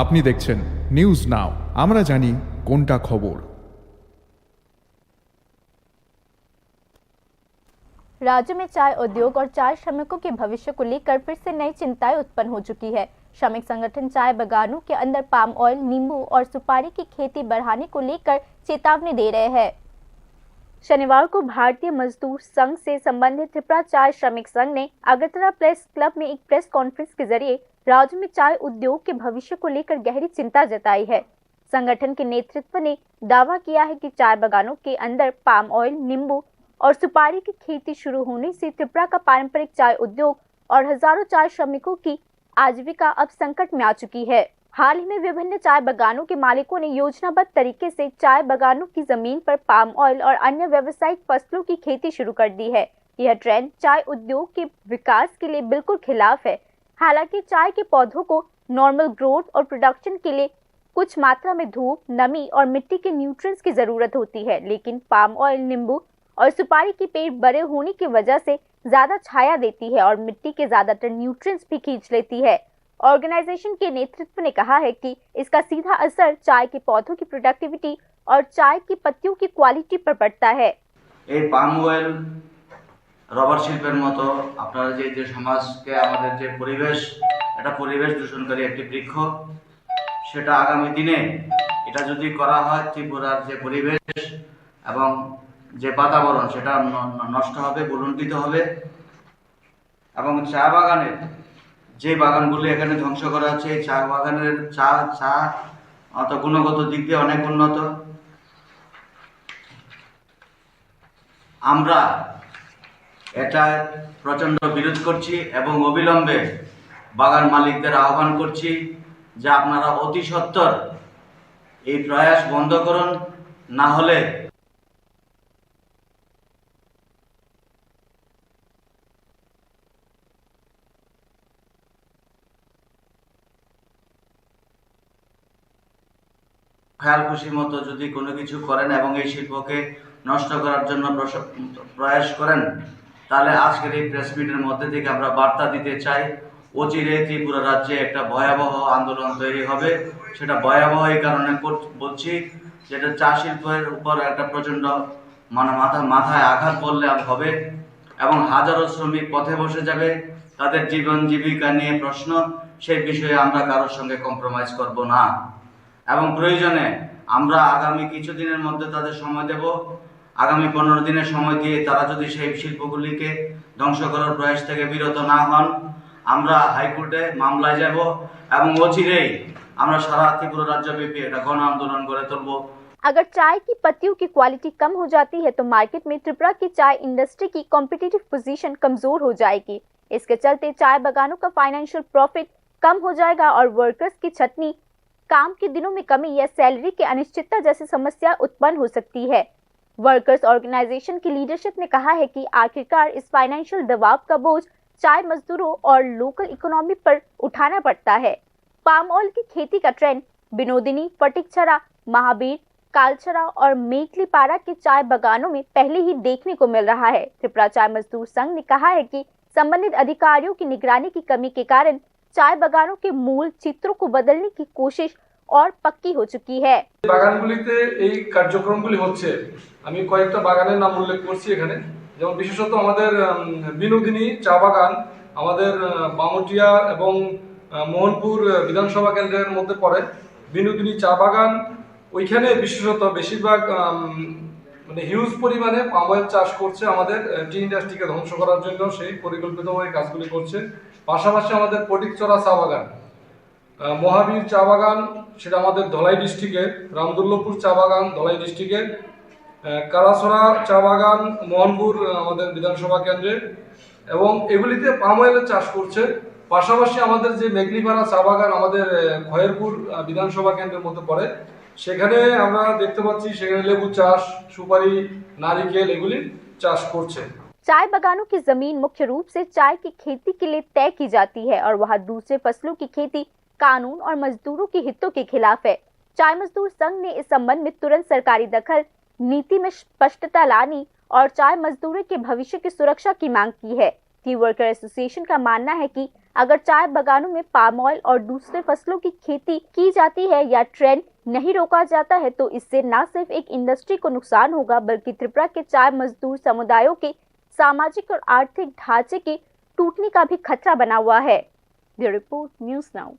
আপনি দেখছেন news now, আমরা জানি কোনটা খবর। राज्य में चाय उद्योग और चाय श्रमिकों के भविष्य को लेकर फिर से नई चिंताएं उत्पन्न हो चुकी है। श्रमिक संगठन चाय बागानों के अंदर पाम ऑयल, नींबू और सुपारी की खेती बढ़ाने को लेकर चेतावनी दे रहे हैं। शनिवार को भारतीय मजदूर संघ से संबंधित त्रिपुरा चाय श्रमिक संघ ने अगरतला प्रेस क्लब में एक प्रेस कॉन्फ्रेंस के जरिए राज्य में चाय उद्योग के भविष्य को लेकर गहरी चिंता जताई है। संगठन के नेतृत्व ने दावा किया है कि चाय बागानों के अंदर पाम ऑयल, नींबू और सुपारी की खेती शुरू होने से त्रिपुरा का पारंपरिक चाय उद्योग और हजारों चाय श्रमिकों की आजीविका अब संकट में आ चुकी है। हाल ही में विभिन्न चाय बागानों के मालिकों ने योजनाबद्ध तरीके से चाय बागानों की जमीन पर पाम ऑयल और अन्य व्यावसायिक फसलों की खेती शुरू कर दी है। यह ट्रेंड चाय उद्योग के विकास के लिए बिल्कुल खिलाफ है। हालांकि चाय के पौधों को नॉर्मल ग्रोथ और प्रोडक्शन के लिए कुछ मात्रा में धूप, नमी और मिट्टी के न्यूट्रिएंट्स की जरूरत होती है, लेकिन पाम ऑयल, नींबू और सुपारी के पेड़ बड़े होने की वजह से ज्यादा छाया देती है और मिट्टी के ज्यादातर न्यूट्रिएंट्स भी खींच लेती है। ऑर्गेनाइजेशन के नेतृत्व ने कहा है कि इसका सीधा असर चाय के पौधों की प्रोडक्टिविटी और चाय की पत्तियों की क्वालिटी पर पड़ता है। এই পাম অয়েল, রবার শিল্পের মতো আপনারা যে সমাজকে আমাদের যে পরিবেশ, এটা পরিবেশ দূষণকারী একটি বৃক্ষ, সেটা আগামী দিনে এটা যদি করা হয় ত্রিপুরার যে পরিবেশ এবং যে বাতাবরণ সেটা নষ্ট হবে, বুলন্ডিত হবে এবং চা বাগানের যে বাগানগুলো এখানে ধ্বংস করা হচ্ছে, এই চা বাগানের চা অত গুণগত দিক দিয়ে অনেক উন্নত। আমরা এটা প্রচণ্ড বিরোধ করছি এবং অবিলম্বে বাগান মালিকদের আহ্বান করছি যে আপনারা অতি সত্বর এই প্রয়াস বন্ধ করুন, না হলে খেয়াল খুশি মতো যদি কোনো কিছু করেন এবং এই শিল্পকে নষ্ট করার জন্য প্রয়াস করেন, তাহলে আজকের এই প্রেস মিটের মধ্যে থেকে আমরা বার্তা দিতে চাই, অচিরে ত্রিপুরা রাজ্যে একটা ভয়াবহ আন্দোলন তৈরি হবে। সেটা ভয়াবহ এই কারণে বলছি, যেটা চা শিল্পের উপর একটা প্রচণ্ড মাথায় আঘাত পড়লে হবে এবং হাজারো শ্রমিক পথে বসে যাবে। তাদের জীবন জীবিকা নিয়ে প্রশ্ন, সেই বিষয়ে আমরা কারোর সঙ্গে কম্প্রোমাইজ করব না এবং প্রয়োজনে আমরা আগামী কিছুদিনের মধ্যে তাদের সময় দেব। আগামী 15 দিনের সময় দিয়ে তারা যদি সেই শিল্পগুলিকে ধ্বংস করার প্রয়াস থেকে বিরত না হন, আমরা হাইকোর্টে মামলায় যাব এবং অচিরেই আমরা সারা ত্রিপুরা রাজ্যব্যাপী একটা গণ আন্দোলন গড়ে তুলব। अगर चाय की पत्तियों की क्वालिटी कम हो जाती है तो मार्केट में त्रिपुरा की चाय इंडस्ट्री की कॉम्पिटिटिव पोजीशन कमजोर हो जाएगी। इसके चलते चाय बागानों का फाइनेंशियल प्रॉफिट कम हो जाएगा और वर्कर्स की छटनी, काम के दिनों में कमी या सैलरी की अनिश्चितता जैसी समस्या उत्पन्न हो सकती है। वर्कर्स ऑर्गेनाइजेशन की लीडरशिप ने कहा है कि आखिरकार इस फाइनेंशियल दबाव का बोझ चाय मजदूरों और लोकल इकोनॉमी पर उठाना पड़ता है। पाम ऑयल की खेती का ट्रेंड बिनोदिनी, फटिकछरा, महावीर, कालछरा और मेघलीपारा के चाय बागानों में पहले ही देखने को मिल रहा है। त्रिपुरा चाय मजदूर संघ ने कहा है कि संबंधित अधिकारियों की निगरानी की कमी के कारण चाय बागानों के मूल चित्रों को बदलने की कोशिश और पक्की हो चुकी है। বাগানগুলিতে এই কার্যক্রমগুলি হচ্ছে, আমি কয়েকটা বাগানের নাম উল্লেখ করছি এখানে, যেমন বিশেষত আমাদের বিনোদিনী চা বাগান আমাদের বামুটিয়া এবং মোহনপুর বিধানসভা কেন্দ্রের মধ্যে পড়ে। বিনোদিনী চা বাগান ওইখানে বিশেষত বেশিরভাগ মানে হিউজ পরিমাণে পাম অয়েল চাষ করছে, আমাদের টি ইন্ডাস্ট্রিকে ধ্বংস করার জন্য সেই পরিকল্পিতভাবে কাজগুলি করছে। পাশাপাশি আমাদের ফটিকছড়া চা বাগান, মহাবীর চা বাগান সেটা আমাদের ধলাই ডিস্ট্রিক্টের, রামদুল্লপুর চা বাগান ধলাই ডিস্ট্রিক্টের, কালাছড়া চা বাগান মোহনপুর আমাদের বিধানসভা কেন্দ্রে, এবং এগুলিতে পাম অয়েলের চাষ করছে। পাশাপাশি আমাদের যে মেঘলিপাড়া চা বাগান আমাদের খয়েরপুর বিধানসভা কেন্দ্রের মধ্যে পড়ে, সেখানে আমরা দেখতে পাচ্ছি সেখানে লেবু চাষ, সুপারি, নারিকেল এগুলি চাষ করছে। चाय बागानों की जमीन मुख्य रूप से चाय की खेती के लिए तय की जाती है और वहां दूसरे फसलों की खेती कानून और मजदूरों के हितों के खिलाफ है। चाय मजदूर संघ ने इस संबंध में तुरंत सरकारी दखल, नीति में स्पष्टता लानी और चाय मजदूरों के भविष्य की सुरक्षा की मांग की है। टी वर्कर एसोसिएशन का मानना है कि अगर चाय बागानों में पाम ऑयल और दूसरे फसलों की खेती की जाती है या ट्रेंड नहीं रोका जाता है तो इससे न सिर्फ एक इंडस्ट्री को नुकसान होगा बल्कि त्रिपुरा के चाय मजदूर समुदायों के सामाजिक और आर्थिक ढांचे के टूटने का भी खतरा बना हुआ है। Bureau report, news now.